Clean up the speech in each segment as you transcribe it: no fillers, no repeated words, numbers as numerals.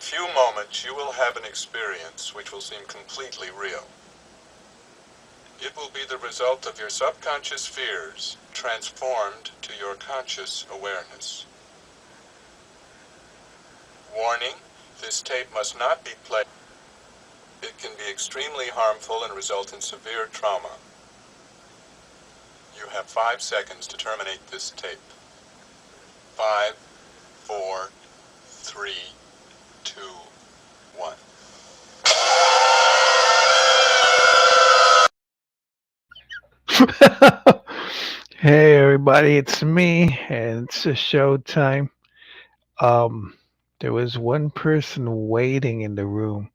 a few moments, you will have an experience which will seem completely real. It will be the result of your subconscious fears transformed to your conscious awareness. Warning, this tape must not be played. It can be extremely harmful and result in severe trauma. You have 5 seconds to terminate this tape. 5, 4, 3, 2, 1. Hey everybody, it's me, and it's a show time. Um, there was one person waiting in the room,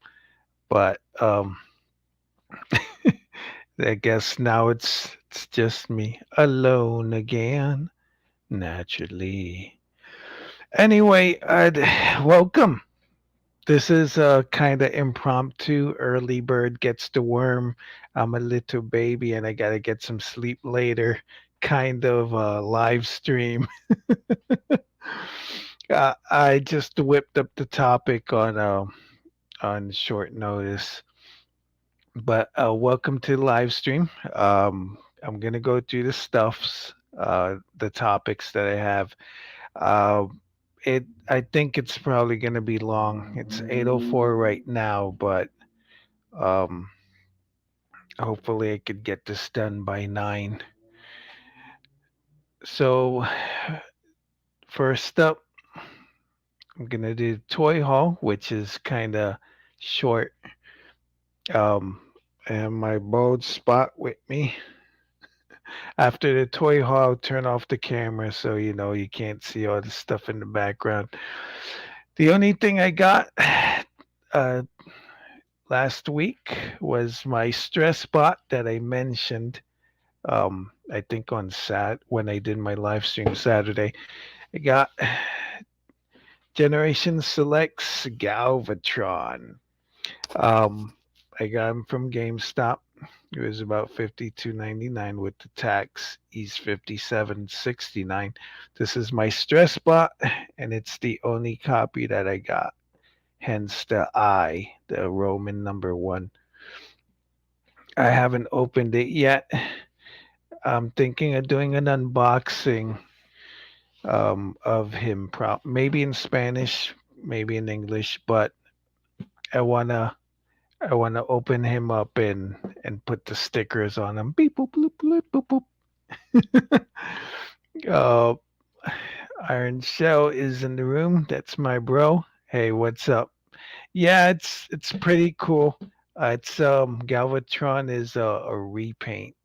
but I guess now it's just me alone again, naturally. Anyway, welcome. This is a kind of impromptu. Early bird gets the worm. I'm a little baby, and I gotta get some sleep later. Kind of live stream. I just whipped up the topic on short notice, but welcome to the live stream. I'm gonna go through the stuffs, the topics that I have. Uh, I think it's probably gonna be long. It's 8:04 right now, but um, hopefully I could get this done by 9. So first up, I'm gonna do toy haul, which is kind of short. Um, and my bald spot with me. After the toy haul, turn off the camera so you can't see all the stuff in the background. The only thing I got uh, last week was my stress bot that I mentioned. I think on when I did my live stream Saturday. I got Generation Selects Galvatron. Um, I got him from GameStop. It was about 52.99 with the tax. He's 57.69. This is my stress bot, and it's the only copy that I got. Hence the I, the Roman number 1. I haven't opened it yet. I'm thinking of doing an unboxing of him, maybe in Spanish, maybe in English, but I wanna I want to open him up and put the stickers on him. Beep boop bloop bloop boop boop. uh, Iron Shell is in the room. That's my bro. Hey, what's up? Yeah, it's pretty cool. It's Galvatron is a repaint.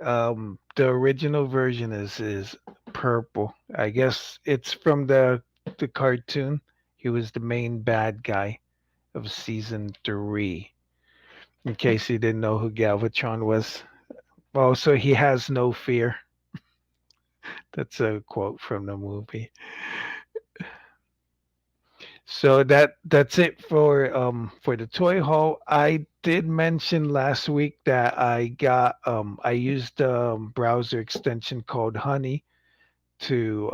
The original version is purple. I guess it's from the cartoon. He was the main bad guy of season 3. In case you didn't know who Galvatron was. Oh, so he has no fear. That's a quote from the movie. So that's it for the toy haul. I did mention last week that I used a browser extension called Honey to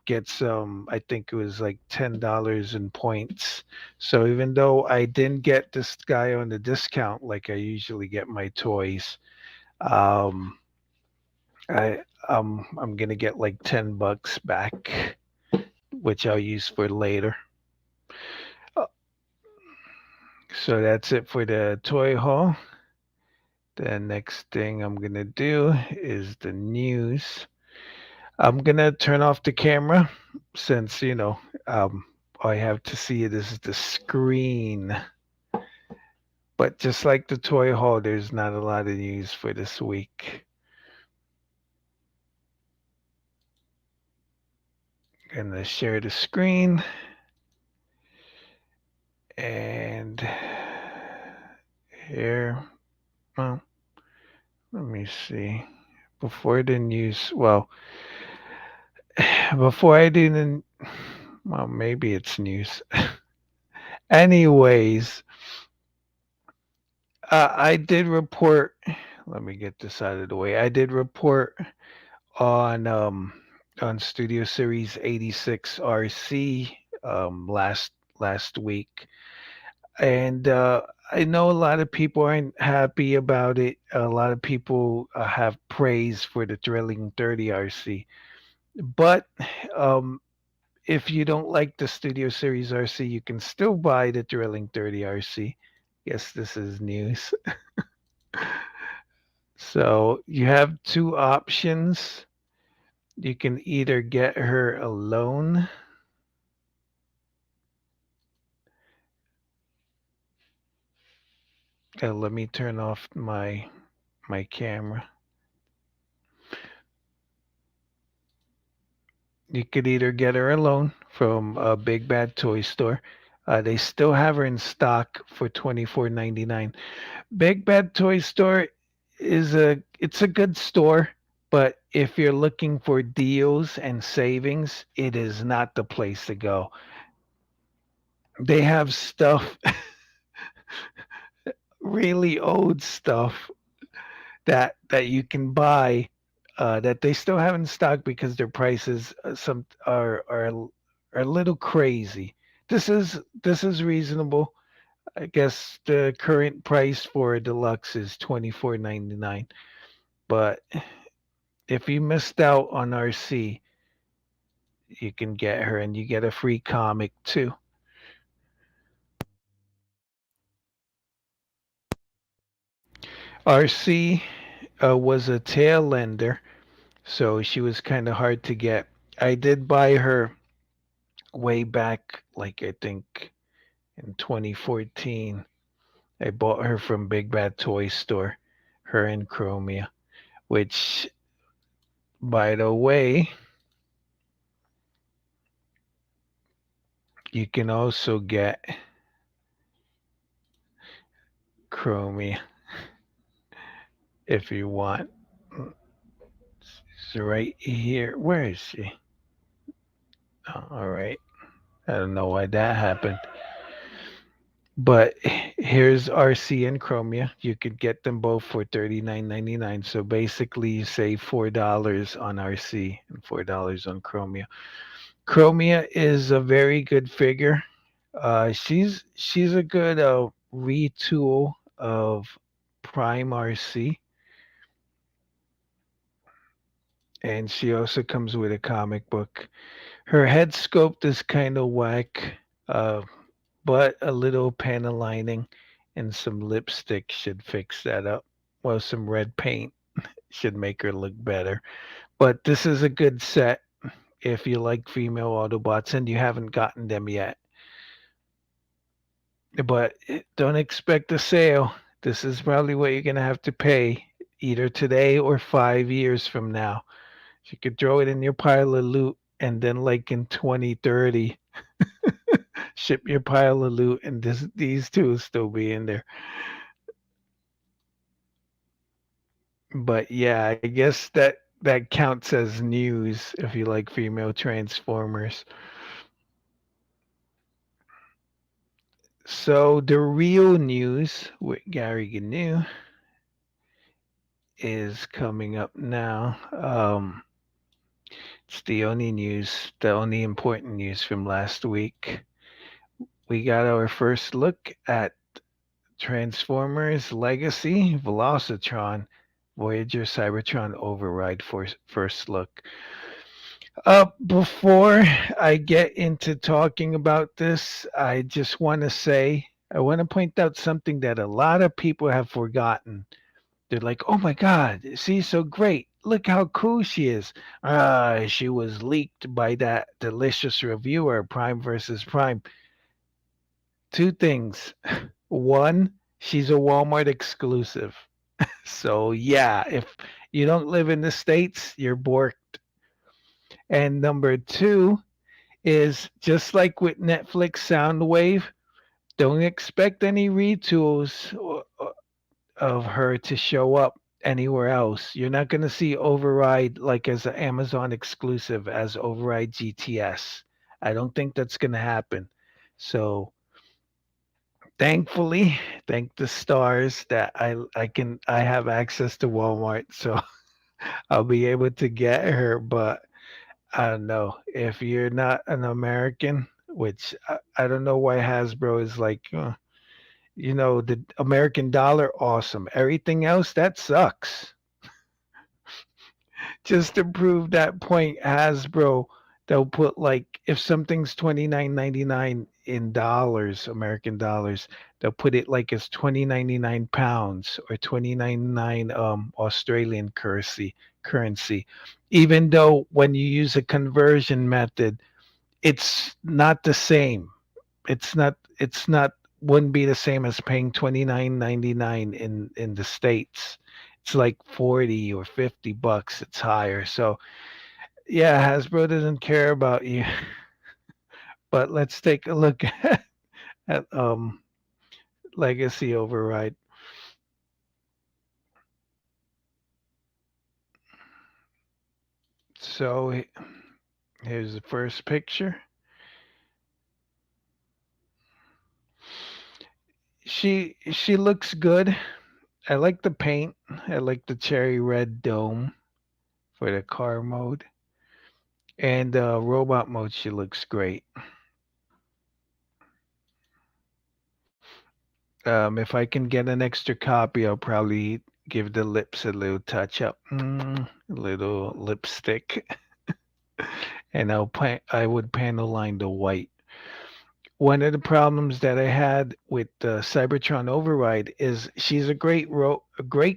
get some. I think it was like $10 in points. So even though I didn't get this guy on the discount like I usually get my toys, um, I'm gonna get like $10 back, which I'll use for later. Uh, So that's it for the toy haul. The next thing I'm gonna do is the news. I'm gonna turn off the camera since all I have to see it is the screen. But just like the toy haul, there's not a lot of news for this week. Gonna share the screen and here. Well, let me see. Before the news, well, before I do the, well, maybe it's news. Anyways, I did report. Let me get this out of the way. I did report on on Studio Series 86 RC last week, and I know a lot of people aren't happy about it. A lot of people have praise for the Thrilling 30 RC, but um, if you don't like the Studio Series RC, you can still buy the Thrilling 30 RC. Guess this is news. So you have two options. You can either get her alone. Let me turn off my camera. You could either get her alone from a Big Bad Toy Store. They still have her in stock for 24.99. Big Bad Toy Store it's a good store, but if you're looking for deals and savings, it is not the place to go. They have stuff, really old stuff that you can buy that they still have in stock because their prices some are a little crazy. This is reasonable. I guess the current price for a deluxe is 24.99. But if you missed out on RC, you can get her and you get a free comic too. RC was a tail lender, so she was kind of hard to get. I did buy her way back, like I think in 2014. I bought her from Big Bad Toy Store, her and Chromia, which, by the way, you can also get Chromia if you want. It's right here. Where is she? Oh, all right. I don't know why that happened. But here's RC and Chromia. You could get them both for $39.99. So basically, you save $4 on RC and $4 on Chromia. Chromia is a very good figure. She's a good retool of Prime RC, and she also comes with a comic book. Her head sculpt is kind of whack, uh, but a little panel lining and some lipstick should fix that up. Well, some red paint should make her look better. But this is a good set if you like female Autobots and you haven't gotten them yet. But don't expect a sale. This is probably what you're going to have to pay either today or 5 years from now. You could throw it in your pile of loot and then, like in 2030, ship your pile of loot and these two will still be in there. But yeah, I guess that counts as news if you like female Transformers. So the real news with Gary Gnu is coming up now. It's the only news, the only important news from last week. We got our first look at Transformers Legacy Velocitron Voyager Cybertron Override for first look. Before I get into talking about this, I just want to say I want to point out something that a lot of people have forgotten. They're like, "Oh my God, she's so great! Look how cool she is." She was leaked by that delicious reviewer, Prime versus Prime. Two things. One, she's a Walmart exclusive. So yeah, if you don't live in the States, you're borked. And number two is just like with Netflix Soundwave, don't expect any retools of her to show up anywhere else. You're not going to see Override like as an Amazon exclusive as Override GTS. I don't think that's going to happen. So thankfully, thank the stars that I have access to Walmart, so I'll be able to get her. But I don't know if you're not an American, which I don't know why Hasbro is like, the American dollar, awesome. Everything else that sucks. Just to prove that point, Hasbro, they'll put like if something's 29.99 in dollars, American dollars, they'll put it like it's 20.99 pounds or 20.99 Australian currency. Even though when you use a conversion method, it's not the same. It's not wouldn't be the same as paying 29.99 in the States. It's like 40 or $50. It's higher. So yeah, Hasbro doesn't care about you. But let's take a look at Legacy Override. So here's the first picture. She looks good. I like the paint. I like the cherry red dome for the car mode. And robot mode, she looks great. If I can get an extra copy, I'll probably give the lips a little touch up, a little lipstick, and I would panel line the white. One of the problems that I had with Cybertron Override is she's a great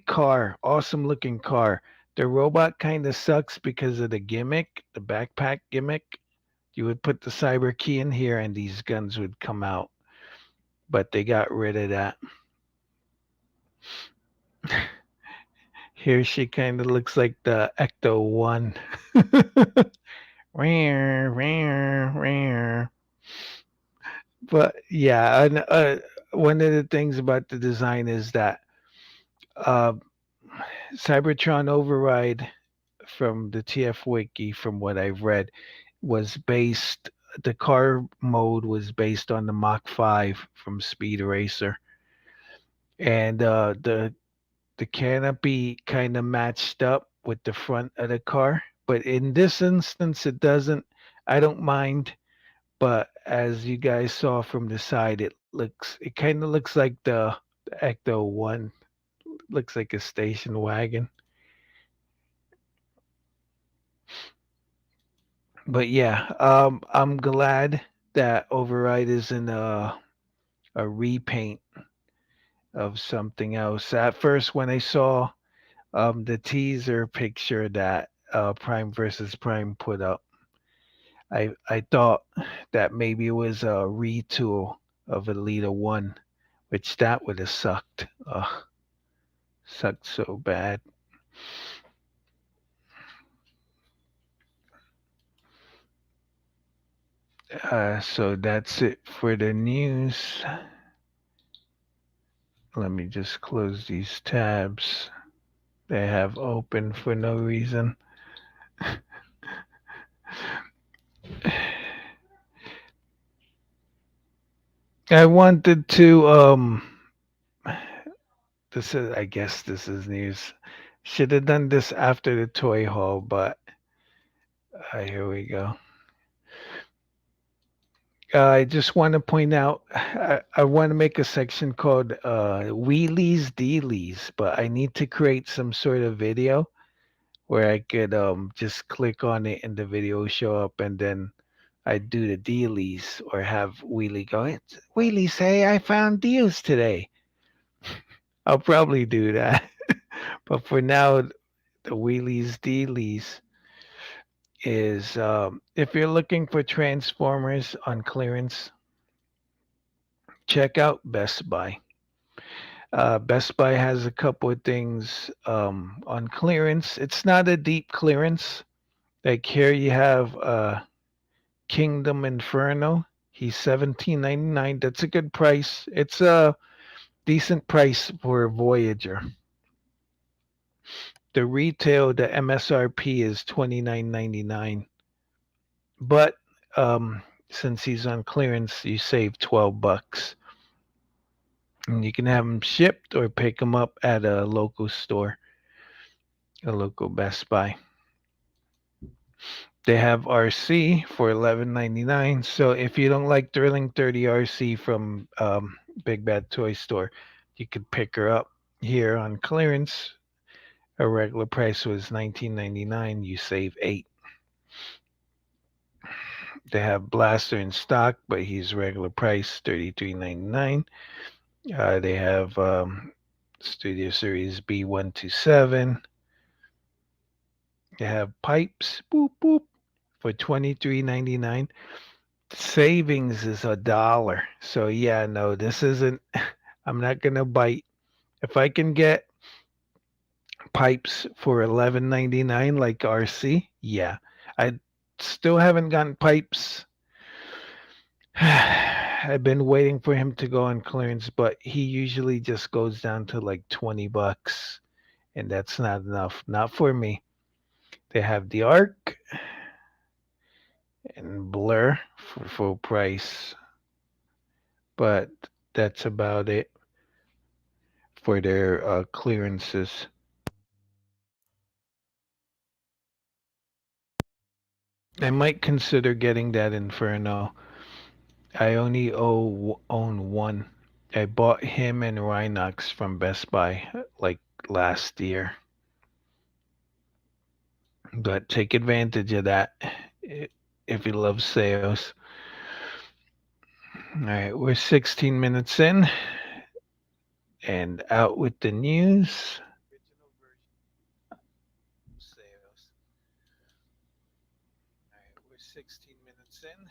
car, awesome looking car. The robot kind of sucks because of the gimmick, the backpack gimmick. You would put the cyber key in here and these guns would come out, but they got rid of that. Here she kind of looks like the Ecto One. Rare, rare, rare. But yeah, and, one of the things about the design is that uh, Cybertron Override from the TF Wiki, from what I've read, was based. The car mode was based on the Mach 5 from Speed Racer, and the canopy kind of matched up with the front of the car. But in this instance, it doesn't. I don't mind. But as you guys saw from the side, it kind of looks like the Ecto One. Looks like a station wagon. But yeah, I'm glad that Override isn't a repaint of something else. At first, when I saw the teaser picture that Prime versus Prime put up, I thought that maybe it was a retool of Elita One, which that would have sucked. Sucked so bad. So that's it for the news. Let me just close these tabs they have open for no reason. I wanted to this is I guess this is news. Should have done this after the toy haul, but here we go. I just want to point out, I want to make a section called Wheelies Dealies, but I need to create some sort of video where I could just click on it and the video will show up, and then I do the dealies or have Wheelie go, Wheelie say I found deals today. I'll probably do that. But for now, the Wheelies Dealies is if you're looking for Transformers on clearance, check out Best Buy. Best Buy has a couple of things on clearance. It's not a deep clearance. Like here you have Kingdom Inferno. He's 17.99. That's a good price. It's a decent price for a Voyager. The MSRP is 29.99. But since he's on clearance, you save $12. And you can have them shipped or pick them up at a local store, a local Best Buy. They have RC for 11.99. So if you don't like Thrilling 30 RC from Big Bad Toy Store, you could pick her up here on clearance. Her regular price was 19.99. You save 8. They have Blaster in stock, but he's regular price 33.99. They have Studio Series B127. They have pipes, boop boop, for 23.99. Savings is $1. So yeah, no, this isn't. I'm not gonna bite. If I can get pipes for 11.99 like RC, yeah. I still haven't gotten pipes. I've been waiting for him to go on clearance, but he usually just goes down to like $20, and that's not enough. Not for me. They have the Arc and Blur for full price, but that's about it for their clearances. I might consider getting that Inferno. I only own one. I bought him and Rhinox from Best Buy like last year. But take advantage of that if you love sales. All right, we're 16 minutes in and out with the news. Sales. All right, we're 16 minutes in.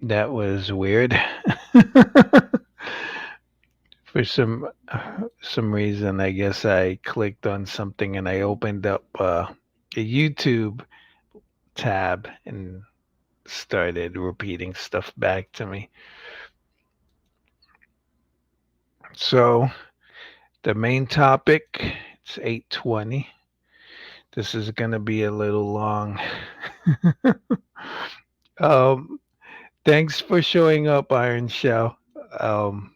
That was weird. For some reason, I guess I clicked on something and I opened up a YouTube tab and started repeating stuff back to me. So the main topic, it's 8:20. This is gonna be a little long. um, Thanks for showing up, Iron Shell. Um,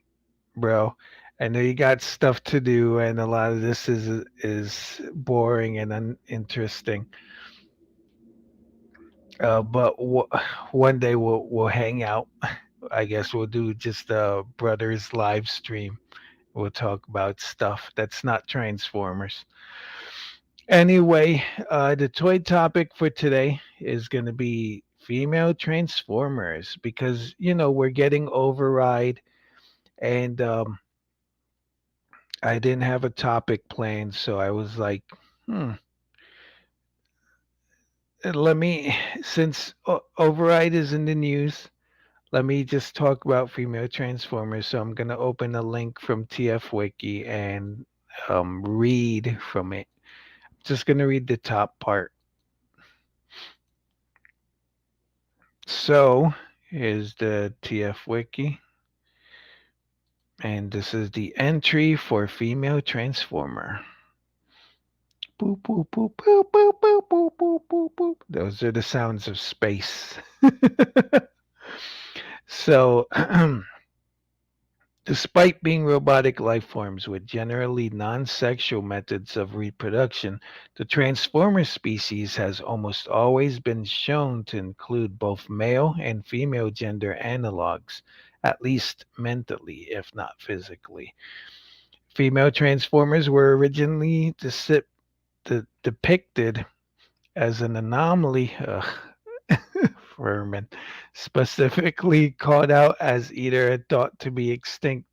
Bro. I know you got stuff to do, and a lot of this is boring and uninteresting. But one day we'll hang out. I guess we'll do just a brothers live stream. We'll talk about stuff that's not Transformers. Anyway, the toy topic for today is going to be female Transformers because we're getting override, and I didn't have a topic planned, so I was like, let me, since override is in the news, let me just talk about female Transformers. So I'm going to open a link from TF Wiki and read from it. Just going to read the top part. So here's the TF Wiki. And this is the entry for female Transformer. Boop, boop, boop, boop, boop, boop, boop, boop, boop, boop. Those are the sounds of space. So, despite being robotic life forms with generally non sexual methods of reproduction, the Transformer species has almost always been shown to include both male and female gender analogs, at least mentally, if not physically. Female Transformers were originally depicted as an anomaly. Vermin, specifically called out as either a thought to be extinct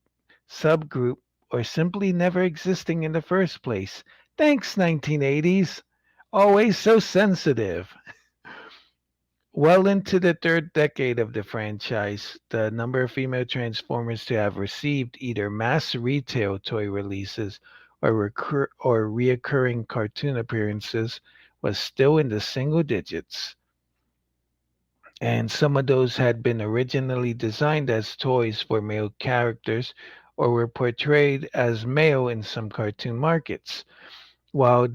subgroup or simply never existing in the first place. Thanks, 1980s. Always so sensitive. Well into the third decade of the franchise, the number of female Transformers to have received either mass retail toy releases or reoccurring cartoon appearances was still in the single digits. And some of those had been originally designed as toys for male characters or were portrayed as male in some cartoon markets. While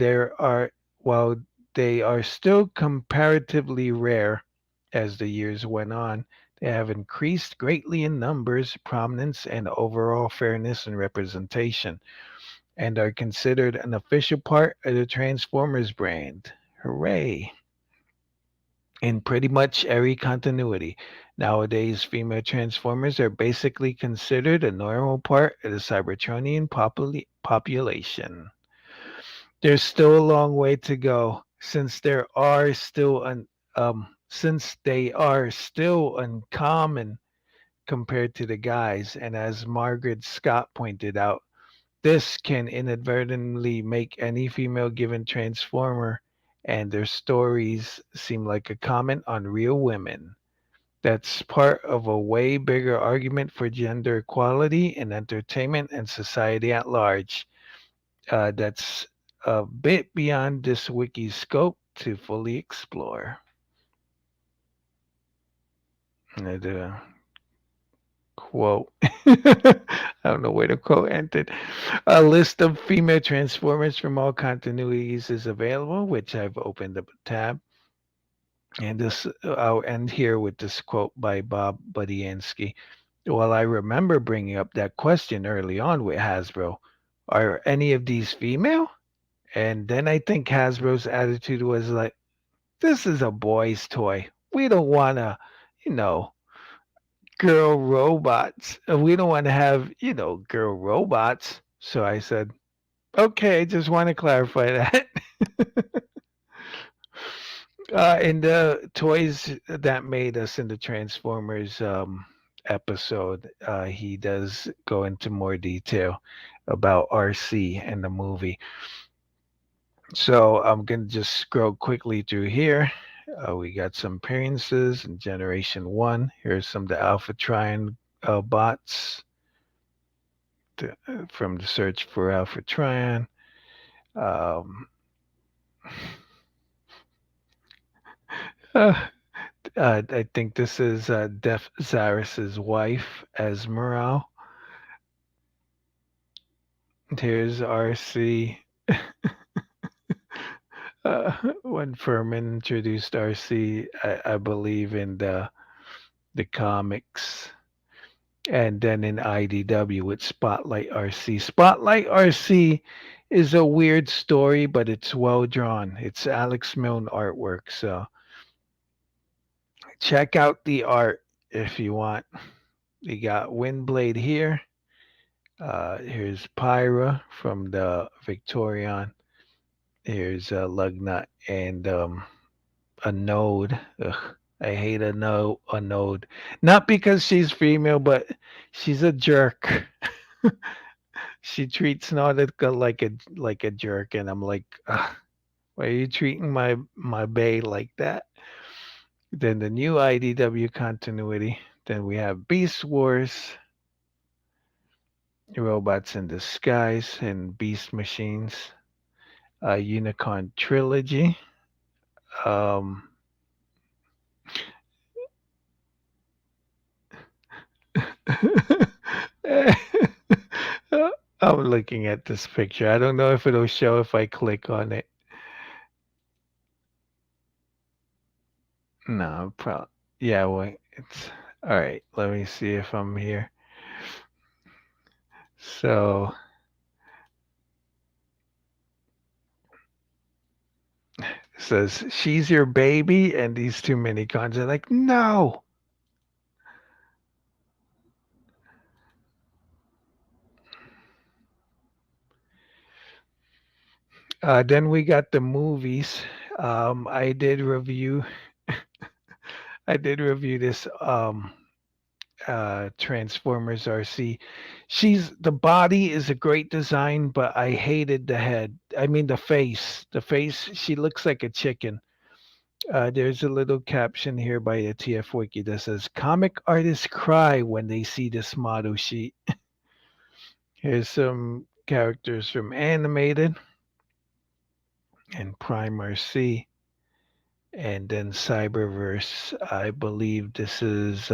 while they are still comparatively rare as the years went on, they have increased greatly in numbers, prominence, and overall fairness and representation, and are considered an official part of the Transformers brand. Hooray. In pretty much every continuity. Nowadays, female Transformers are basically considered a normal part of the Cybertronian population. There's still a long way to go since they are still uncommon compared to the guys, and as Margaret Scott pointed out, this can inadvertently make any female given transformer and their stories seem like a comment on real women. That's part of a way bigger argument for gender equality in entertainment and society at large. That's a bit beyond this wiki's scope to fully explore. And, quote. I don't know where the quote ended. A list of female Transformers from all continuities is available, which I've opened up a tab. And this, I'll end here with this quote by Bob Budiansky. Well, I remember bringing up that question early on with Hasbro. Are any of these female? And then I think Hasbro's attitude was like, this is a boy's toy. We don't want to, you know, girl robots. We don't want to have, girl robots. So I said, okay, just want to clarify that. And the toys that made us in the Transformers episode, he does go into more detail about RC and the movie. So I'm going to just scroll quickly through here. We got some appearances in Generation 1. Here's some of the Alpha Trion bots from the search for Alpha Trion. Um, uh, I think this is Def Zaris's wife, Esmeralda. Here's RC. When Furman introduced RC, I believe in the comics, and then in IDW with Spotlight RC. Spotlight RC is a weird story, but it's well drawn. It's Alex Milne artwork, so check out the art if you want. You got Windblade here. Here's Pyra from the Victorion. Here's Lugnut and a Node. Ugh, I hate a Node. Not because she's female, but she's a jerk. She treats Nautica like a jerk, and I'm like, ugh, why are you treating my bae like that? Then the new IDW continuity. Then we have Beast Wars, Robots in Disguise, and Beast Machines. Unicorn Trilogy. Um, I'm looking at this picture. I don't know if it'll show if I click on it. No, probably. Yeah, wait. It's all right. Let me see if I'm here. So it says she's your baby, and these two mini cons are like, no. Then we got the movies. I did review. I did review this Transformers RC. The body is a great design, but I hated the head. I mean the face. The face, she looks like a chicken. There's a little caption here by the TF Wiki that says comic artists cry when they see this model sheet. Here's some characters from animated and Prime RC. And then Cyberverse. I believe this is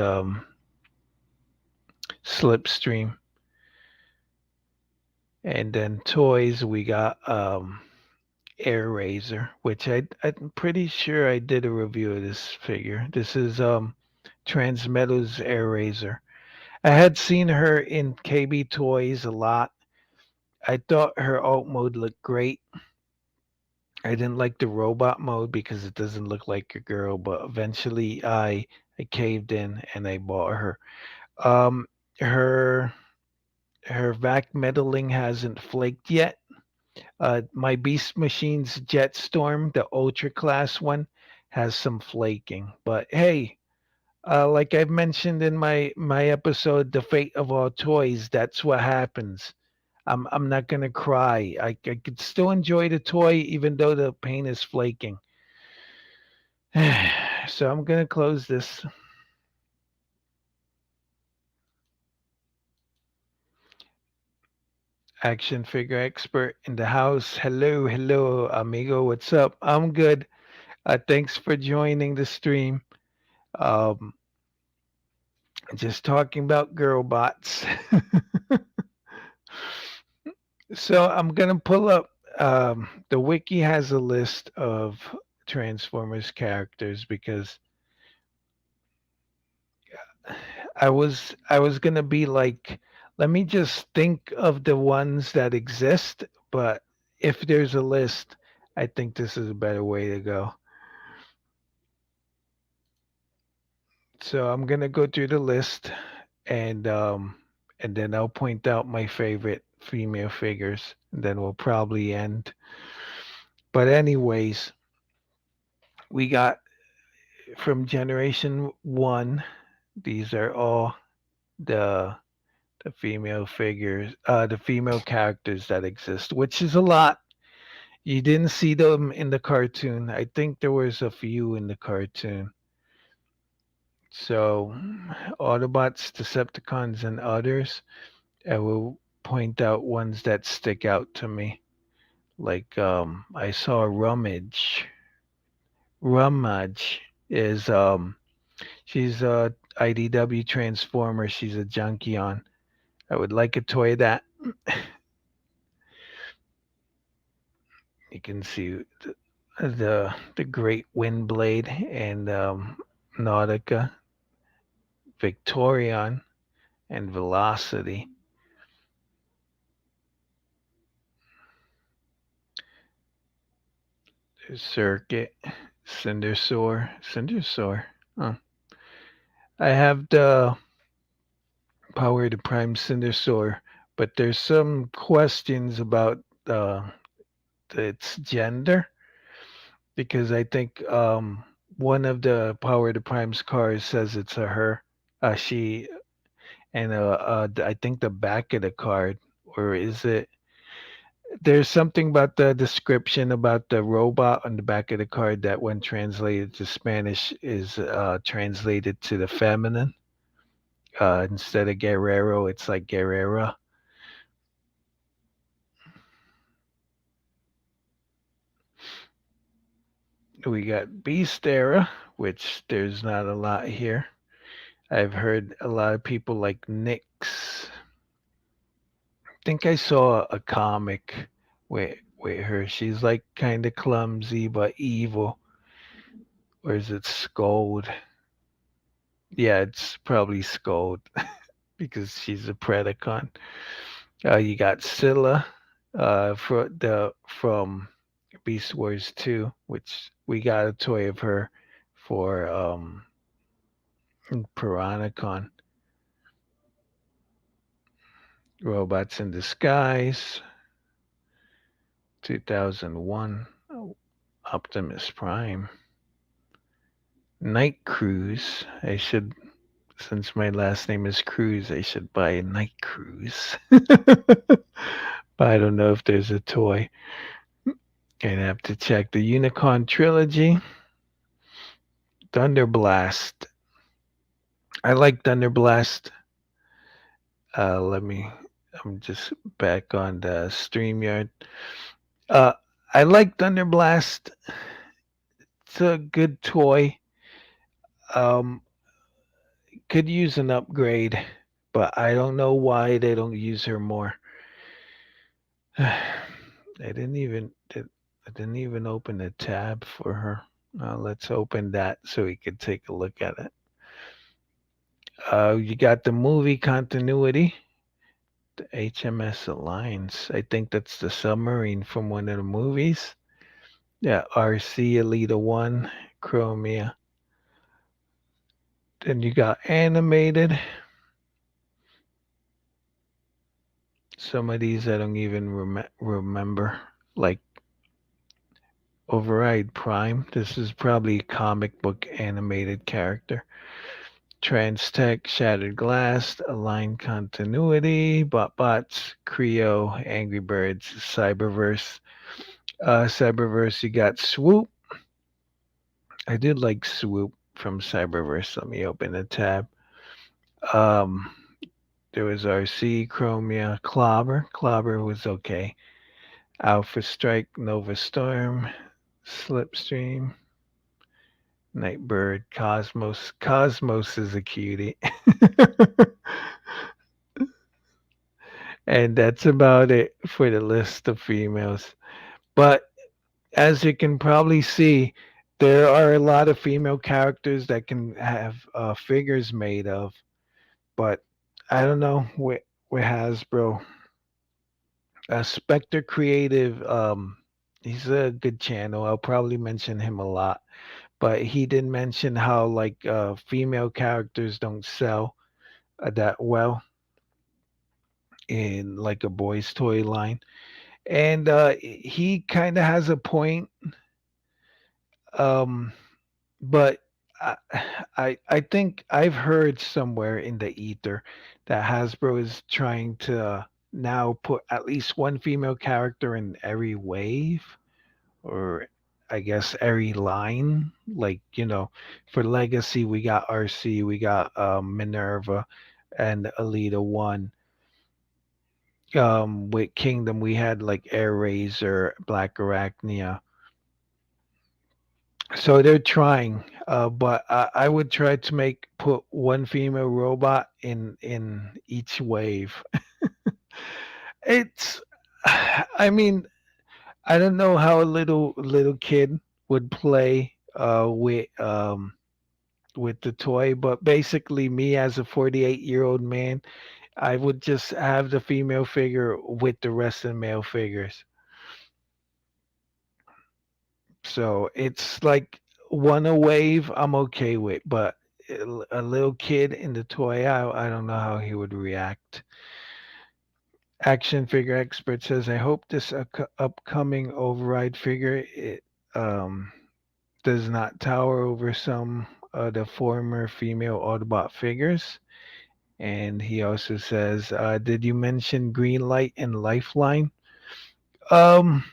Slipstream. And then toys, we got Air Razor, which I'm pretty sure I did a review of this figure. This is Transmetal's Air Razor. I had seen her in KB Toys a lot. I thought her alt mode looked great. I didn't like the robot mode because it doesn't look like a girl, but eventually I caved in and I bought her. Um, her her vac meddling hasn't flaked yet. My Beast Machine's Jetstorm, the Ultra class one, has some flaking. But hey, like I've mentioned in my episode, The Fate of All Toys, that's what happens. I'm not gonna cry. I could still enjoy the toy even though the paint is flaking. So I'm gonna close this. Action figure expert in the house. Hello, hello, amigo. What's up? I'm good. Thanks for joining the stream. Um, just talking about girl bots. So I'm gonna pull up. The wiki has a list of Transformers characters because I was gonna be like, let me just think of the ones that exist. But if there's a list, I think this is a better way to go. So I'm gonna go through the list and then I'll point out my favorite female figures, and then we'll probably end. But anyways, we got from generation one. These are all the the female figures, the female characters that exist, which is a lot. You didn't see them in the cartoon. I think there was a few in the cartoon. So, Autobots, Decepticons, and others. I will point out ones that stick out to me. Like I saw Rummage. Rummage is she's a IDW Transformer. She's a Junkion. I would like a toy of that. You can see the Great Windblade and Nautica, Victorion, and Velocity. There's Circuit, Cindersaur. Oh. I have the Power to Prime Cindersaur, but there's some questions about its gender because I think one of the Power to Prime's cars says it's a her, she, and I think the back of the card, or is it? There's something about the description about the robot on the back of the card that, when translated to Spanish, is translated to the feminine. Instead of Guerrero, it's like Guerrera. We got Beast Era, which there's not a lot here. I've heard a lot of people like Nyx. I think I saw a comic with her. She's like kind of clumsy but evil. Or is it Scold? Yeah, it's probably Scold because she's a Predacon. You got Scylla from Beast Wars 2, which we got a toy of her for Piranacon. Robots in Disguise, 2001. Optimus Prime. Night Cruise. Since my last name is Cruz, I should buy a Night Cruise. But I don't know if there's a toy. I'd have to check. The Unicorn Trilogy. Thunderblast. I like Thunderblast. Let me. I'm just back on the StreamYard. Uh, I like Thunderblast. It's a good toy. Um, could use an upgrade, but I don't know why they don't use her more. I didn't even open a tab for her. Let's open that so we could take a look at it. You got the movie continuity, the HMS Alliance. I think that's the submarine from one of the movies. Yeah, RC Elita 1, Chromia. Then you got animated. Some of these I don't even remember. Like Override Prime. This is probably a comic book animated character. Transtech, Shattered Glass, Aligned Continuity, BotBots, Creo, Angry Birds, Cyberverse. Cyberverse, you got Swoop. I did like Swoop from Cyberverse. Let me open a tab. Um, there was RC, Chromia, Clobber. Clobber was okay. Alpha Strike, Nova Storm, Slipstream, Nightbird, Cosmos. Cosmos is a cutie. And that's about it for the list of females. But as you can probably see, there are a lot of female characters that can have figures made of. But I don't know with Hasbro. Spectre Creative, he's a good channel. I'll probably mention him a lot. But he did mention how like female characters don't sell that well in like a boys toy line. And he kind of has a point. Um, but I, I think I've heard somewhere in the ether that Hasbro is trying to now put at least one female character in every wave, or I guess every line. Like, for Legacy we got RC, we got Minerva, and Alita One. With Kingdom we had like Air Razor, Black Arachnia. So they're trying, but I would try to put one female robot in each wave. It's, I mean, I don't know how a little kid would play with the toy, but basically me as a 48-year-old man, I would just have the female figure with the rest of the male figures. So it's like one a wave I'm okay with, but a little kid in the toy aisle, I don't know how he would react. Action figure expert says, I hope this upcoming override figure um, does not tower over some of the former female Autobot figures. And he also says, did you mention Green Light and Lifeline? Um,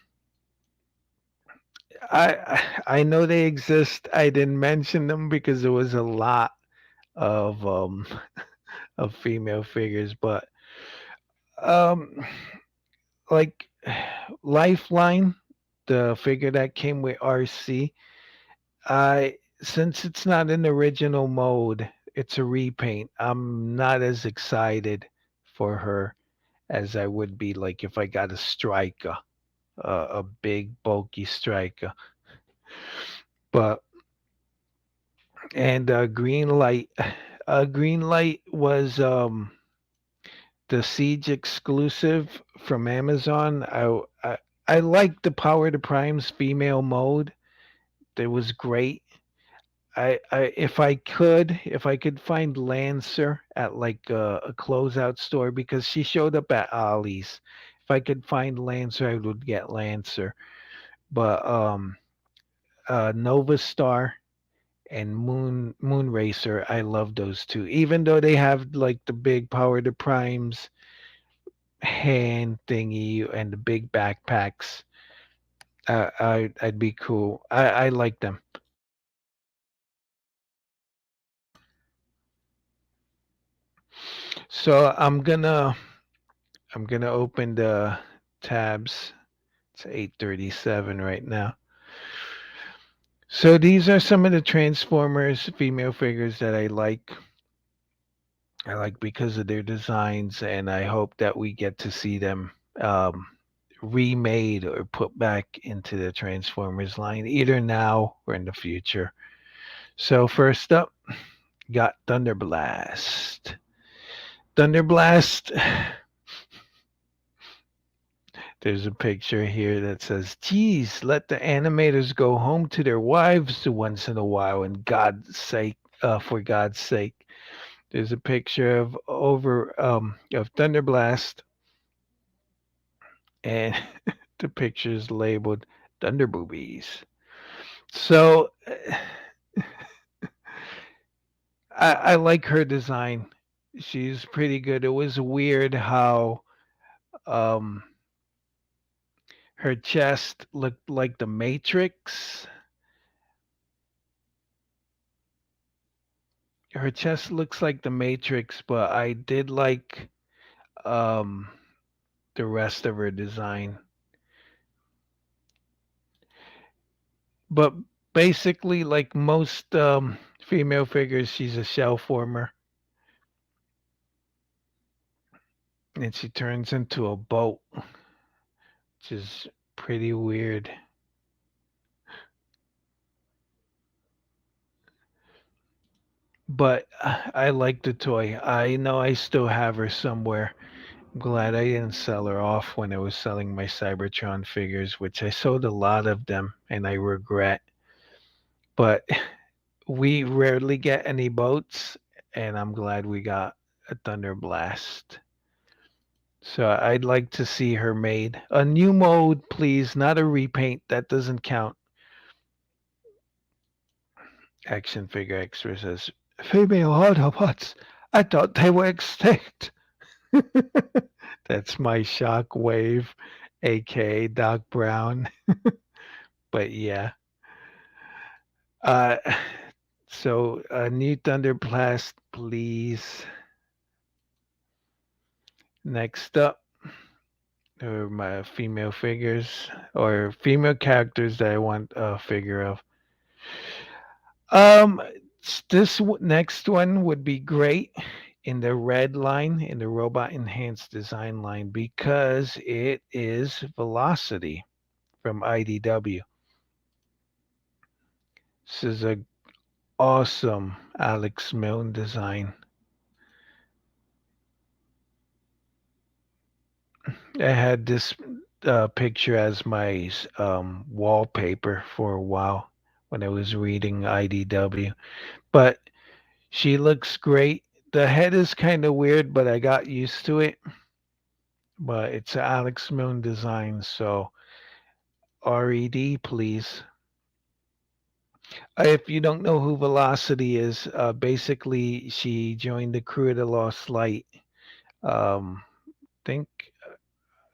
I know they exist. I didn't mention them because there was a lot of of female figures, but um like Lifeline, the figure that came with RC, I since it's not in the original mode, it's a repaint. I'm not as excited for her as I would be like if I got a striker, a big bulky striker. But and Green Light was the Siege exclusive from Amazon. I liked the Power to Prime's female mode. It was great. If I could find Lancer at like a closeout store, because she showed up at Ollie's. If I could find Lancer, I would get Lancer. But Nova Star and Moon Racer, I love those two. Even though they have like the big Power to Primes hand thingy and the big backpacks, I'd be cool. I like them. So I'm gonna open the tabs. It's 8:37 right now. So these are some of the Transformers female figures that I like. I like because of their designs, and I hope that we get to see them um, remade or put back into the Transformers line, either now or in the future. So first up, got Thunderblast. Thunderblast. There's a picture here that says, "Geez, let the animators go home to their wives once in a while, and God's sake, for God's sake." There's a picture of Thunderblast, and the picture is labeled Thunder Boobies. So I like her design. She's pretty good. It was weird how um, her chest looked like the Matrix. Her chest looks like the Matrix, but I did like um, the rest of her design. But basically, like most female figures, she's a shell former, and she turns into a boat, which is pretty weird. But I like the toy. I know I still have her somewhere. I'm glad I didn't sell her off when I was selling my Cybertron figures, which I sold a lot of them and I regret. But we rarely get any boats, and I'm glad we got a Thunder Blast. So I'd like to see her made. A new mode, please, not a repaint. That doesn't count. Action Figure Extra says, "Female Autobots. I thought they were extinct." That's my Shockwave, aka Doc Brown. But yeah. Uh, so a new Thunderblast, please. Next up are my female figures or female characters that I want a figure of. Um, next one would be great in the red line, in the robot enhanced design line, because it is Velocity from IDW. This is a awesome Alex Milne design. I had this picture as my wallpaper for a while when I was reading IDW, but she looks great. The head is kind of weird, but I got used to it. But it's an Alex Milne design, so RED, please. If you don't know who Velocity is, basically she joined the crew of the Lost Light. Think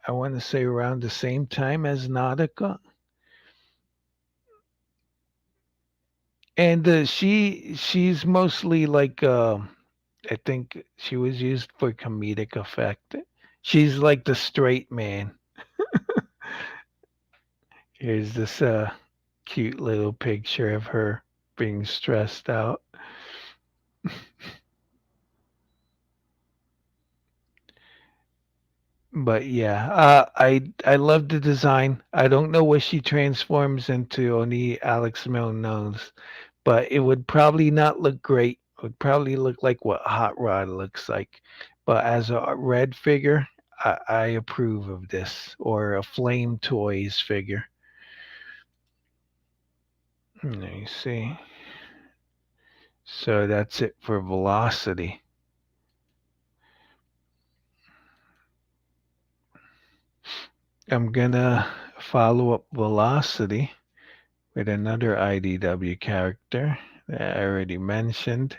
I want to say around the same time as Nautica, and she's mostly like I think she was used for comedic effect. She's like the straight man. Here's this cute little picture of her being stressed out. But yeah, I love the design. I don't know what she transforms into. Only Alex Milne knows, but it would probably not look great. It would probably look like what Hot Rod looks like. But as a red figure, I approve of this, or a Flame Toys figure. Let me see. So that's it for Velocity. I'm gonna follow up Velocity with another IDW character that I already mentioned.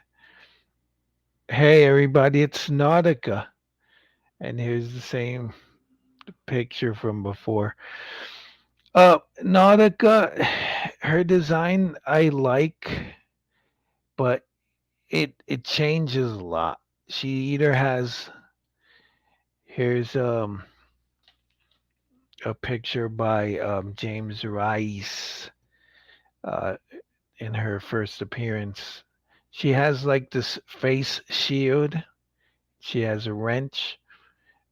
Hey everybody, it's Nautica. And here's the same picture from before. Nautica, her design I like, but it changes a lot. She either has here's a picture by James Rice uh, in her first appearance. She has like this face shield. She has a wrench,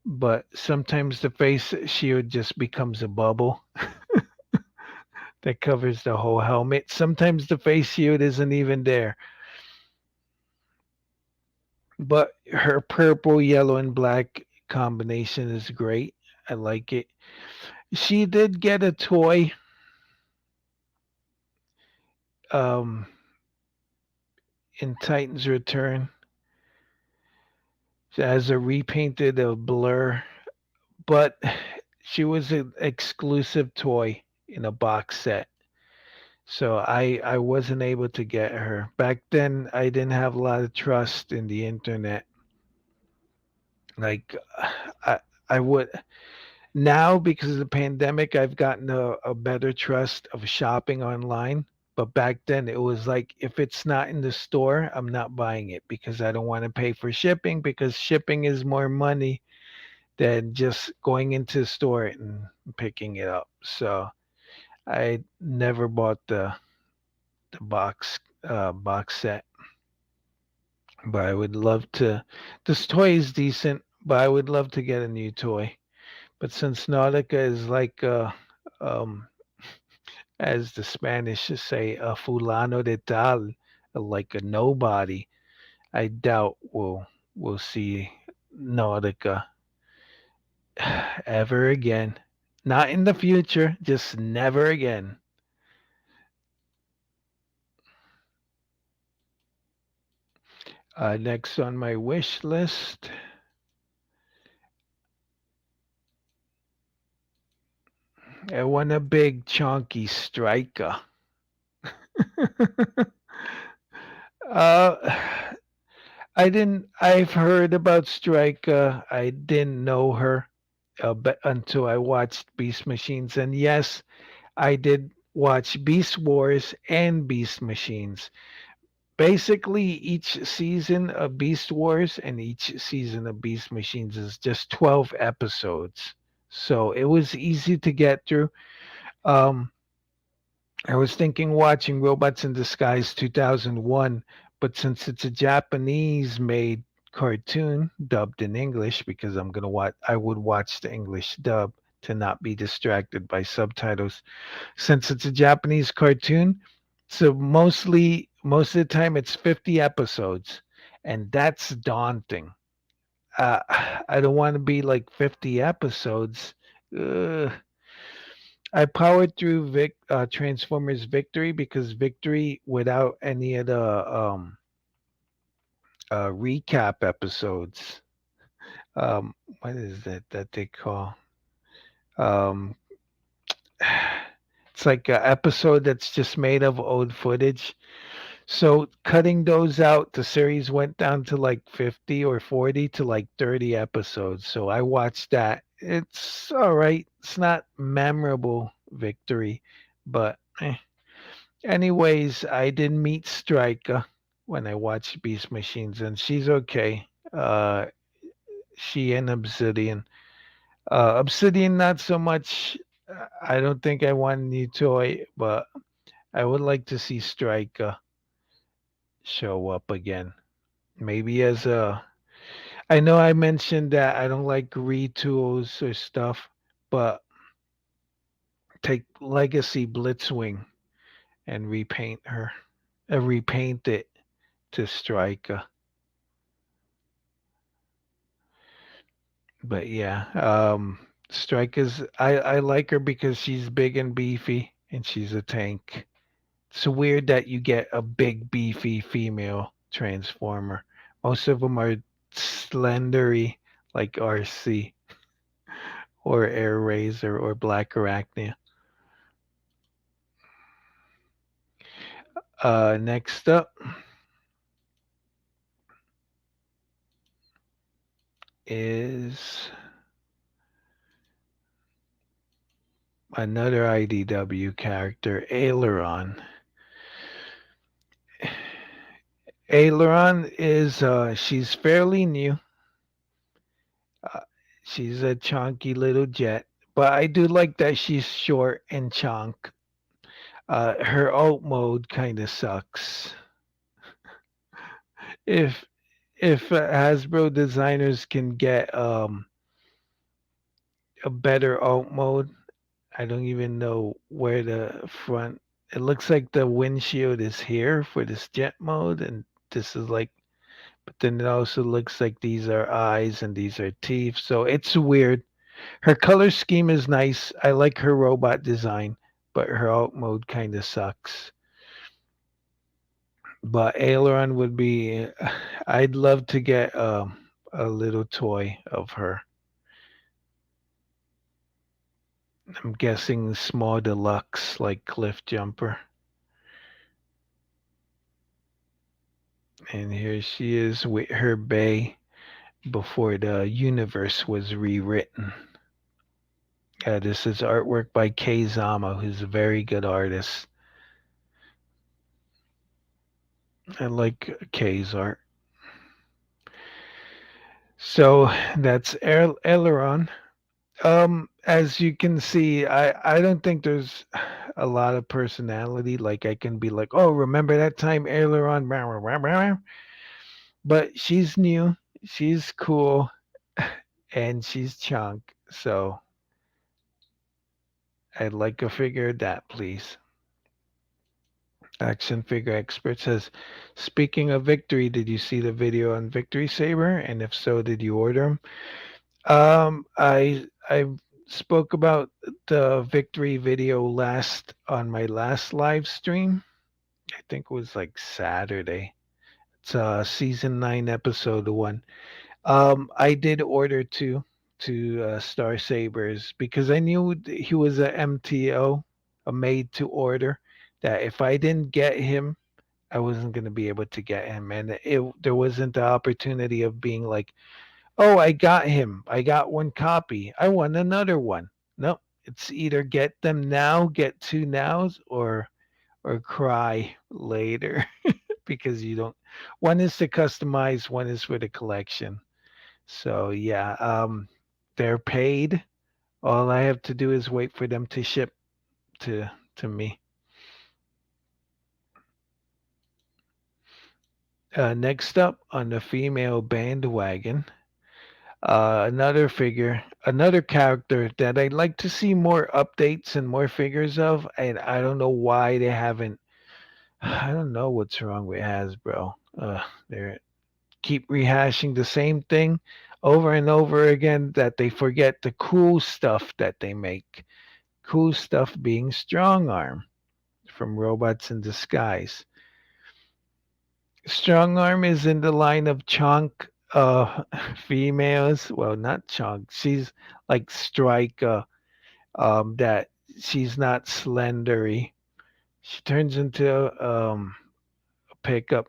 but sometimes the face shield just becomes a bubble that covers the whole helmet. Sometimes the face shield isn't even there. But her purple, yellow, and black combination is great. I like it. She did get a toy um, in Titan's Return as a repainted Blur, but she was an exclusive toy in a box set. So I wasn't able to get her. Back then I didn't have a lot of trust in the internet. Like I I would now because of the pandemic I've gotten a better trust of shopping online. But back then it was like if it's not in the store, I'm not buying it because I don't want to pay for shipping because shipping is more money than just going into the store and picking it up. So I never bought the box set, but I would love to. This toy is decent, but I would love to get a new toy. But since Nautica is like, um, as the Spanish say, a fulano de tal, like a nobody, I doubt we'll see Nautica ever again. Not in the future, just never again. Next on my wish list, I want a big chunky striker. uh, I didn't. I've heard about Striker. I didn't know her, but until I watched Beast Machines, and yes, I did watch Beast Wars and Beast Machines. Basically, each season of Beast Wars and each season of Beast Machines is just 12 episodes, so it was easy to get through. Um, I was thinking watching Robots in Disguise 2001, but since it's a Japanese made cartoon dubbed in English, because I would watch the English dub to not be distracted by subtitles. Since it's a Japanese cartoon, so most of the time it's 50 episodes, and that's daunting. Uh, I don't want to be like 50 episodes. Ugh. I powered through Transformers Victory because Victory without any of the recap episodes. What is that they call? Um, it's like an episode that's just made of old footage. So cutting those out, the series went down to like 50 or 40 to like 30 episodes. So I watched that. It's all right. It's not memorable Victory, but anyways, I did meet Striker when I watched Beast Machines, and she's okay. She and Obsidian. Obsidian, not so much. I don't think I want a new toy, but I would like to see Striker show up again. Maybe as a. I know I mentioned that I don't like retools or stuff, but take Legacy Blitzwing and repaint her, repaint it to Striker. But yeah, Strikers. I like her because she's big and beefy, and she's a tank. It's weird that you get a big beefy female transformer. Most of them are slendery, like RC or Air Razor or Black Arachnia. Next up is another IDW character, Aileron. Aileron is she's fairly new. Uh, she's a chunky little jet, but I do like that she's short and chunk. Her alt mode kind of sucks. If Hasbro designers can get a better alt mode, I don't even know where the front. It looks like the windshield is here for this jet mode, and this is like. But then it also looks like these are eyes and these are teeth, so it's weird. Her color scheme is nice. I like her robot design, but her alt mode kind of sucks. But Aileron would be. I'd love to get a little toy of her. I'm guessing small deluxe like Cliff Jumper. And here she is with her bay before the universe was rewritten. This is artwork by Kei Zama, who's a very good artist. I like Kei's art. So that's Aileron. As you can see, I don't think there's a lot of personality. Like I can be like, oh, remember that time Aileron? Rah, rah, rah, rah. But she's new, she's cool, and she's chunk. So I'd like a figure of that, please. Action figure expert says, speaking of victory, did you see the video on Victory Saber? And if so, did you order them? I spoke about the victory video last on my last live stream. I think it was like Saturday. It's season 9 episode 1. I did order two Star Sabers because I knew he was a MTO, a made to order. That if I didn't get him, I wasn't going to be able to get him, and there wasn't the opportunity of being like, oh, I got him. I got one copy. I want another one. Nope. It's either get them now, get two nows, or cry later because you don't. One is to customize, one is for the collection. So yeah, they're paid. All I have to do is wait for them to ship to me. Next up on the female bandwagon, another figure, another character that I'd like to see more updates and more figures of, and I don't know why they haven't. I don't know what's wrong with Hasbro. They keep rehashing the same thing over and over again that they forget the cool stuff that they make. Cool stuff being Strong Arm from Robots in Disguise. Strong Arm is in the line of chunk females. Well, not chunk. She's like Strike. That she's not slendery. She turns into a pickup,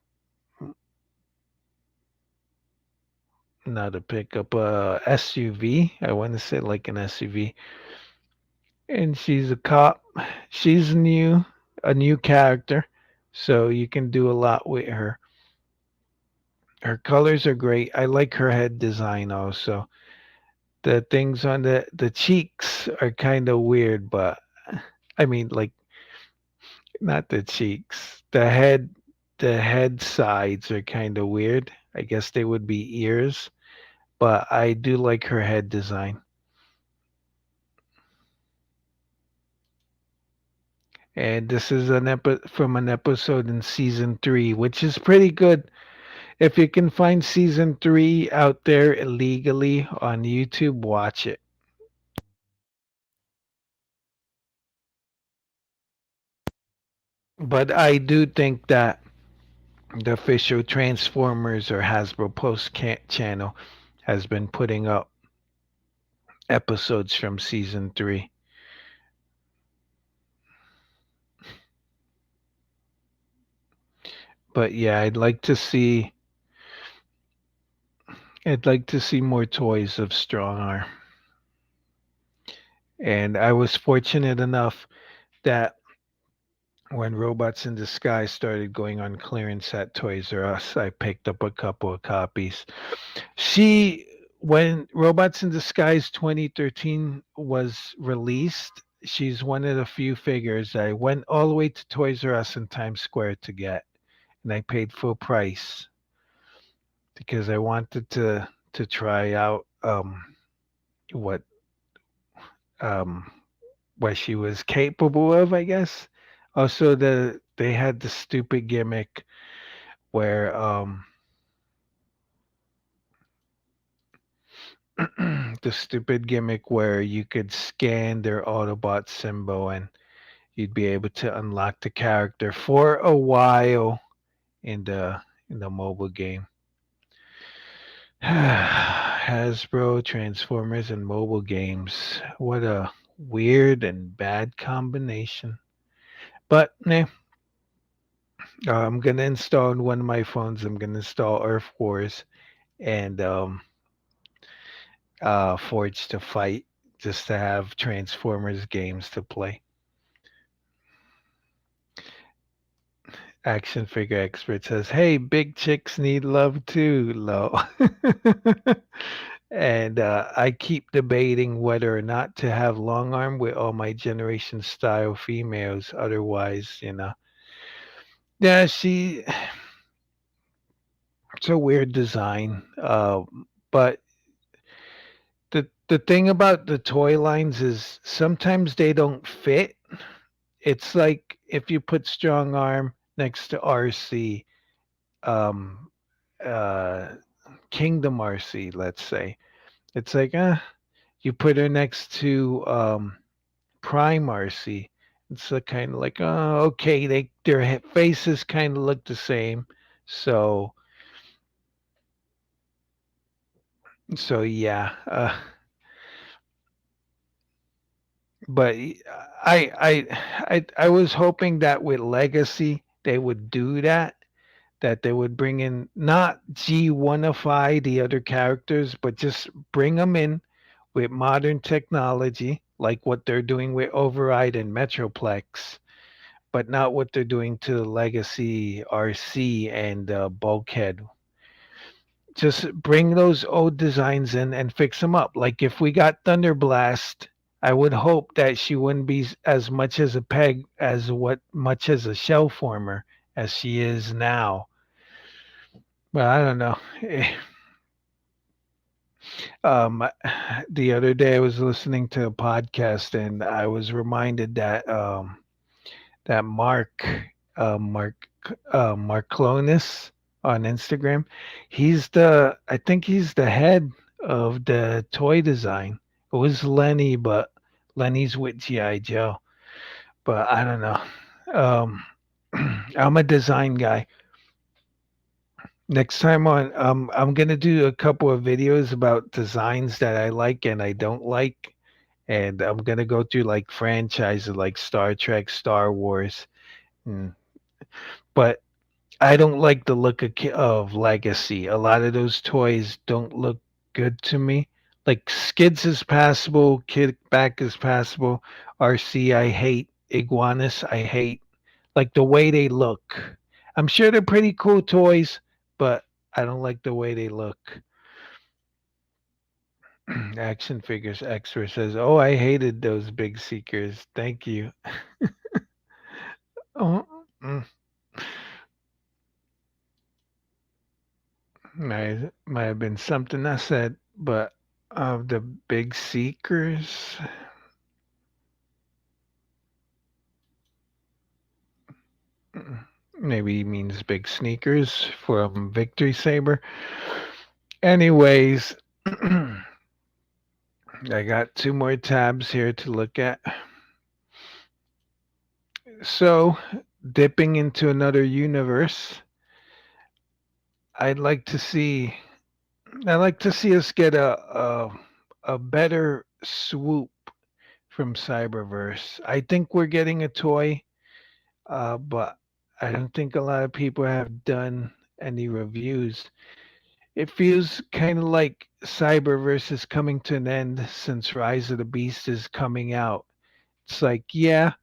not a pickup, SUV. I want to say like an SUV. And she's a cop. She's new, a new character, so you can do a lot with her. Her colors are great. I like her head design also. The things on the cheeks are kind of weird, but I mean like not the cheeks. The head sides are kind of weird. I guess they would be ears, but I do like her head design. And this is from an episode in season 3, which is pretty good. If you can find season 3 out there illegally on YouTube, watch it. But I do think that the official Transformers or Hasbro Post channel has been putting up episodes from season 3. But yeah, I'd like to see more toys of Strong Arm. And I was fortunate enough that when Robots in Disguise started going on clearance at Toys R Us, I picked up a couple of copies. She, when Robots in Disguise 2013 was released, she's one of the few figures I went all the way to Toys R Us in Times Square to get, and I paid full price because I wanted to try out what um, what she was capable of, I guess. Also, they had the stupid gimmick where the stupid gimmick where you could scan their Autobot symbol and you'd be able to unlock the character for a while in the mobile game. Hasbro, Transformers, and mobile games. What a weird and bad combination. But I'm gonna install on one of my phones. I'm gonna install Earth Wars and Forge to Fight just to have Transformers games to play. Action figure expert says, "Hey, big chicks need love too." Low. And I keep debating whether or not to have long arm with all my generation style females. Otherwise, yeah, it's a weird design. But the thing about the toy lines is sometimes they don't fit. It's like if you put strong arm next to RC, um, uh, Kingdom RC, let's say. It's like, you put her next to Prime RC. It's kind of like, oh, okay, their faces kind of look the same. So, so yeah. But I was hoping that with Legacy they would do that. That they would bring in not G1ify the other characters, but just bring them in with modern technology, like what they're doing with Override and Metroplex, but not what they're doing to Legacy RC and Bulkhead. Just bring those old designs in and fix them up. Like if we got Thunderblast, I would hope that she wouldn't be as much as a peg as what much as a shell former as she is now. But I don't know. Um, the other day I was listening to a podcast and I was reminded that that Mark Clonis on Instagram, I think he's the head of the toy design. It was Lenny, but Lenny's with GI Joe. But I don't know. Um, I'm a design guy. Next time on, I'm gonna do a couple of videos about designs that I like and I don't like, and I'm gonna go through like franchises like Star Trek, Star Wars, mm. But I don't like the look of Legacy. A lot of those toys don't look good to me. Like Skids is passable, Kickback is passable, RC I hate, Iguanas I hate. Like the way they look. I'm sure they're pretty cool toys, but I don't like the way they look. Action Figures Expert says, "Oh, I hated those big seekers. Thank you." Oh, mm, might have been something I said, but of the big seekers, mm, maybe he means big sneakers from Victory Saber. Anyways, I got two more tabs here to look at. So, dipping into another universe, I'd like to see I'd like to see us get a better swoop from Cyberverse. I think we're getting a toy, but I don't think a lot of people have done any reviews. It feels kind of like Cyberverse is coming to an end since Rise of the Beast is coming out. It's like, yeah,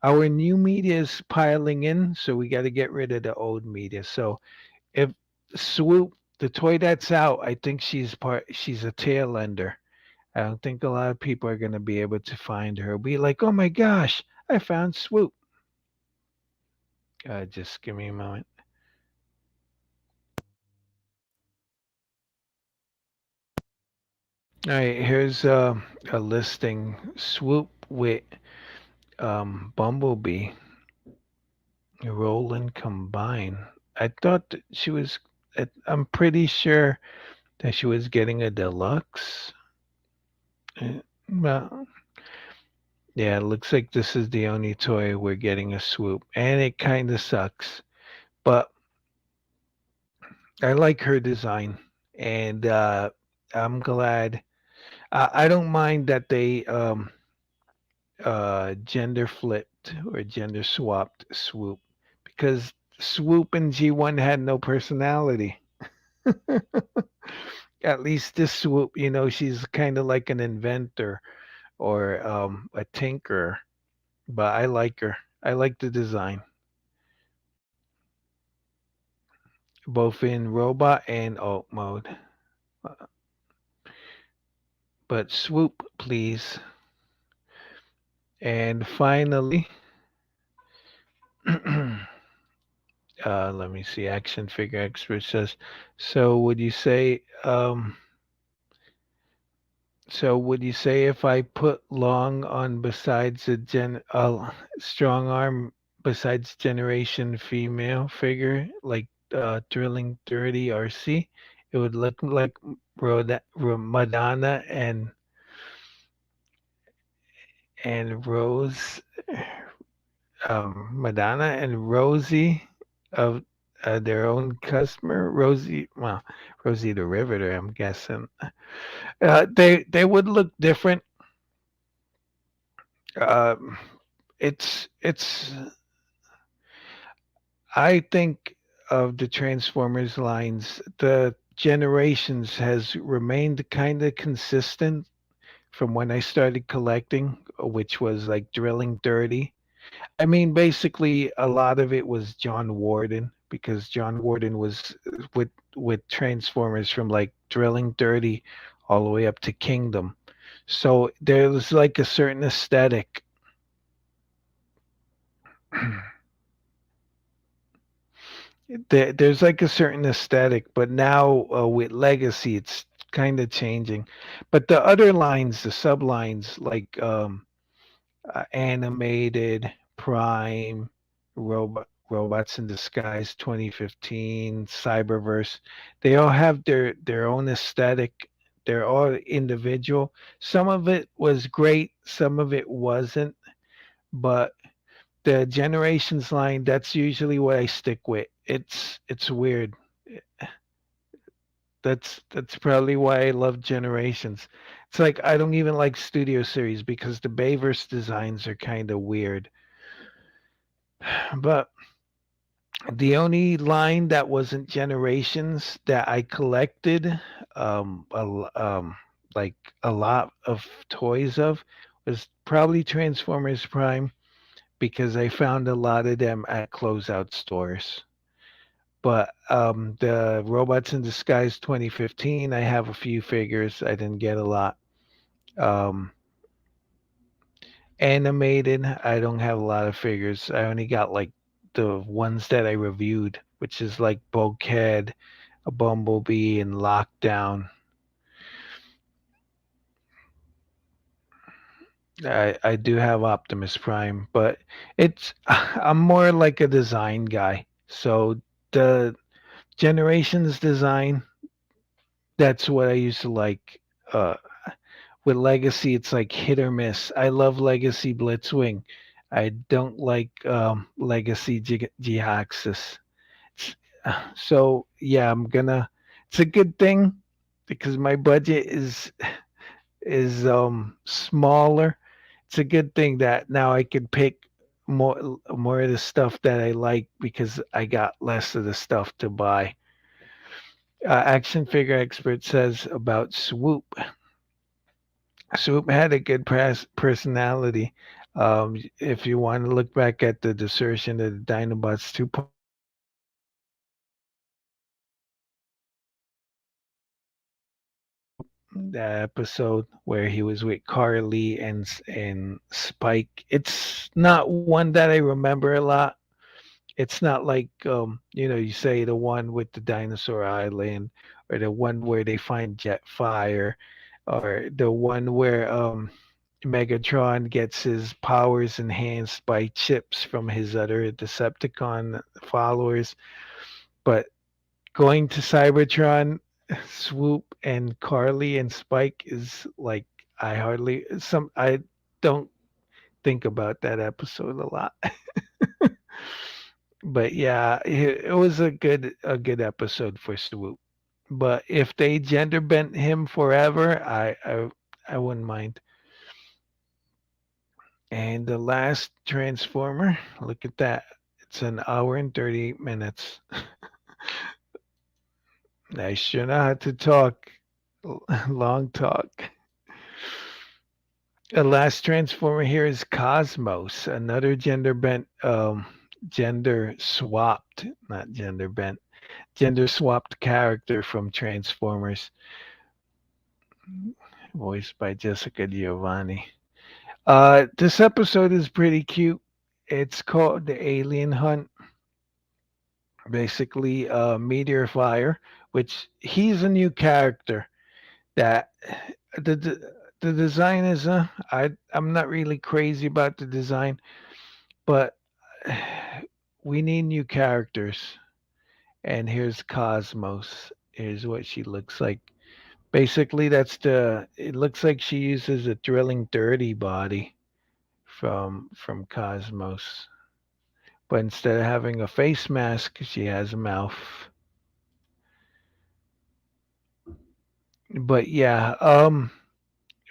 our new media is piling in, so we got to get rid of the old media. So if Swoop, the toy that's out, I think she's a tail ender. I don't think a lot of people are going to be able to find her. Be like, oh my gosh, I found Swoop. Just give me a moment. All right, here's a listing. Swoop with Bumblebee, Roll and Combine. I thought that she was. I'm pretty sure that she was getting a deluxe. Well, yeah, it looks like this is the only toy we're getting a Swoop, and it kind of sucks. But I like her design, and I'm glad. I don't mind that they gender flipped or gender swapped Swoop, because Swoop and G1 had no personality. At least this Swoop, she's kind of like an inventor or a tinkerer. But I like her. I like the design, both in robot and alt mode. Uh, But Swoop, please. And finally, let me see. Action figure expert says, "So would you say? So would you say if I put long on besides a strong arm besides generation female figure like drilling 30 RC, it would look like Madonna and Rose, Madonna and Rosie of their own customer, Rosie. Well, Rosie the Riveter, I'm guessing. They would look different. Um, it's I think of the Transformers lines, the generations has remained kind of consistent from when I started collecting, which was like drilling 30. I mean, basically, a lot of it was John Warden, because John Warden was with Transformers from like drilling 30 all the way up to Kingdom. So there was like a certain aesthetic. There's like a certain aesthetic, but now with Legacy, it's kind of changing. But the other lines, the sublines, like animated, Prime, Robots in Disguise, 2015, Cyberverse, they all have their own aesthetic. They're all individual. Some of it was great, some of it wasn't, but the generations line, that's usually what I stick with. It's weird. That's probably why I love generations. It's like I don't even like Studio Series because the Bayverse designs are kind of weird. But the only line that wasn't generations that I collected, like a lot of toys of, was probably Transformers Prime, because I found a lot of them at closeout stores. But the Robots in Disguise 2015, I have a few figures. I didn't get a lot. Um, Animated, I don't have a lot of figures. I only got like the ones that I reviewed, which is like Bulkhead, a Bumblebee, and Lockdown. I do have Optimus Prime, but it's I'm more like a design guy. So the Generations design, that's what I used to like. Uh, with Legacy, it's like hit or miss. I love Legacy Blitzwing. I don't like Legacy Geoxys. So yeah, I'm gonna. It's a good thing because my budget is smaller. It's a good thing that now I can pick more of the stuff that I like because I got less of the stuff to buy. Action figure expert says about Swoop. Swoop had a good personality. If you want to look back at the desertion of the Dinobots 2, the episode where he was with Carly and Spike, it's not one that I remember a lot. It's not like you say the one with the dinosaur island, or the one where they find Jetfire, or the one where Megatron gets his powers enhanced by chips from his other Decepticon followers. But going to Cybertron, Swoop and Carly and Spike is like I don't think about that episode a lot. But yeah, it was a good episode for Swoop. But if they gender bent him forever, I wouldn't mind. And the last Transformer, look at that. It's an hour and 38 minutes. I sure know how to talk. Long talk. The last Transformer here is Cosmos, another gender swapped, not gender bent, gender swapped character from Transformers, voiced by Jessica Giovanni. This episode is pretty cute. It's called The Alien Hunt. Basically, Meteor Fire, which he's a new character that the design is I'm not really crazy about the design, but we need new characters. And here's Cosmos. Here's what she looks like. Basically, it looks like she uses a Thrilling 30 body from Cosmos. But instead of having a face mask, she has a mouth. But yeah,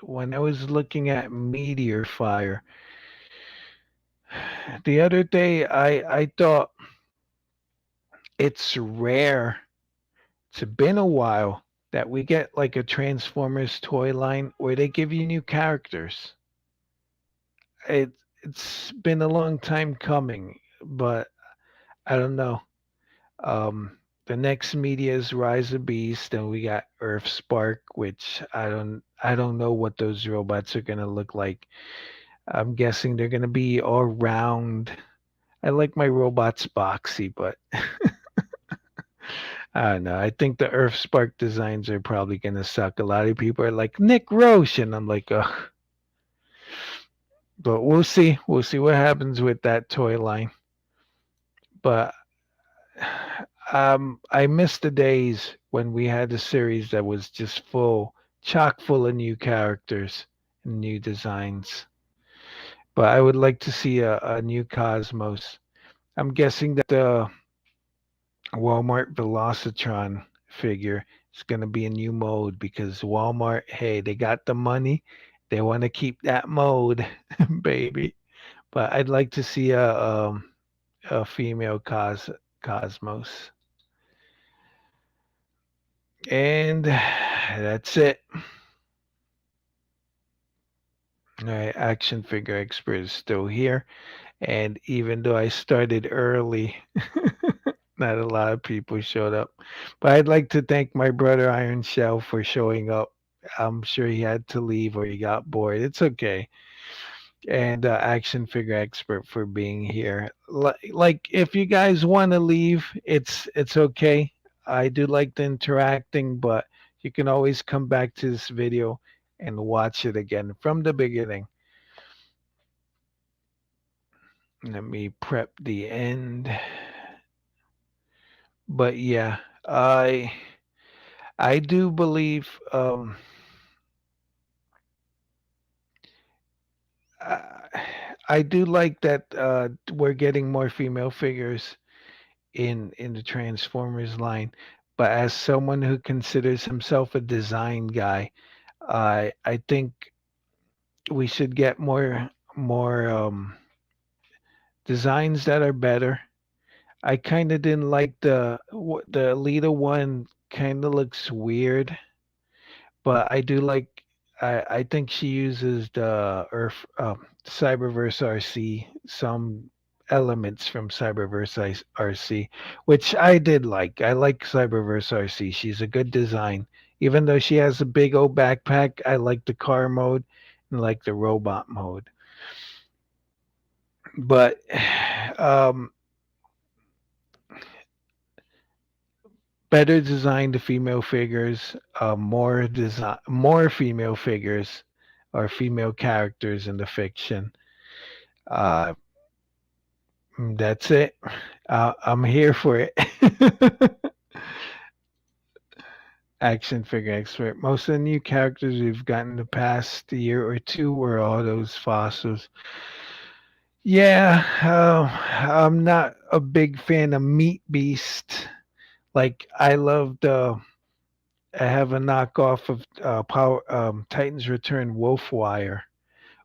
when I was looking at Meteor Fire the other day, I thought it's rare. It's been a while that we get like a Transformers toy line where they give you new characters. It's been a long time coming, but I don't know. The next media is Rise of Beast, and we got Earth Spark, which I don't know what those robots are gonna look like. I'm guessing they're gonna be all round. I like my robots boxy, but I don't know. I think the Earth Spark designs are probably gonna suck. A lot of people are like Nick Roche, and I'm like, ugh. But we'll see. We'll see what happens with that toy line. But I miss the days when we had a series that was just chock full of new characters and new designs. But I would like to see a new Cosmos. I'm guessing that the Walmart Velocitron figure is going to be a new mode because Walmart, hey, they got the money. They want to keep that mode, baby. But I'd like to see a female Cosmos. And that's it. All right, Action Figure Expert is still here. And even though I started early, not a lot of people showed up. But I'd like to thank my brother Iron Shell for showing up. I'm sure he had to leave or he got bored. It's okay. And Action Figure Expert for being here. Like if you guys want to leave, it's okay. I do like the interacting, but you can always come back to this video and watch it again from the beginning. Let me prep the end. But yeah, I do believe I, I do like that we're getting more female figures in the Transformers line. But as someone who considers himself a design guy, I think we should get more designs that are better. I kind of didn't like the Alita one. Kind of looks weird, but I do like. I think she uses the Earth Cyberverse RC some elements from RC, which I did like. I like Cyberverse RC. She's a good design, even though she has a big old backpack. I like the car mode and like the robot mode, but um, better designed female figures, more female figures or female characters in the fiction. Uh, that's it. I'm here for it. action figure expert. Most of the new characters we've gotten the past year or two were all those fossils. Yeah, I'm not a big fan of Meat Beast. Like I love the. I have a knockoff of Power Titans Return Wolfwire,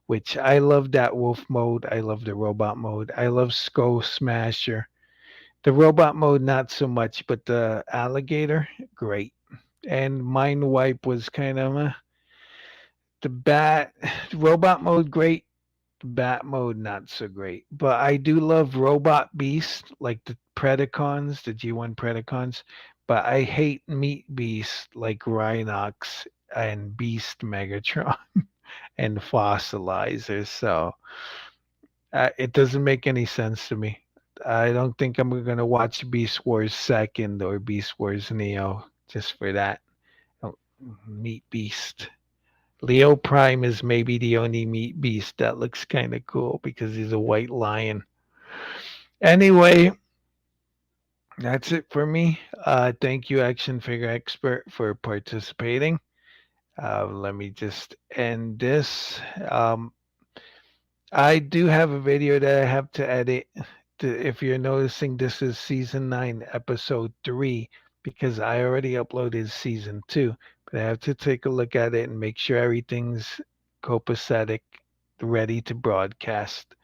which I love that wolf mode. I love the robot mode. I love Skull Smasher. The robot mode not so much, but the alligator great. And Mind Wipe was kind of the bat robot mode great, bat mode not so great. But I do love Robot Beast, like the Predacons, the G1 Predacons. But I hate Meat Beast like Rhinox and Beast Megatron and Fossilizers. So it doesn't make any sense to me. I don't think I'm going to watch Beast Wars Second or Beast Wars Neo just for that. Oh, Meat Beast. Leo Prime is maybe the only Meat Beast that looks kind of cool because he's a white lion. Anyway, that's it for me. Thank you, Action Figure Expert, for participating. Let me just end this. I do have a video that I have to edit. If you're noticing, this is season 9, episode 3, because I already uploaded season 2. But I have to take a look at it and make sure everything's copacetic, ready to broadcast.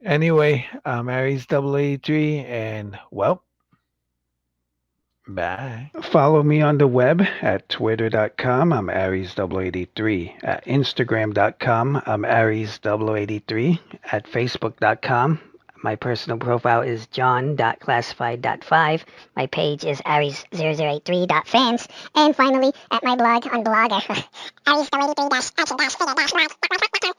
Anyway, I'm Aries0083, and well, bye. Follow me on the web at twitter.com. I'm Aries0083. At Instagram.com, I'm Aries0083. At Facebook.com, my personal profile is john.classified.5. My page is Aries0083.fans. And finally, at my blog on Blogger, Aries0083-action-figure-.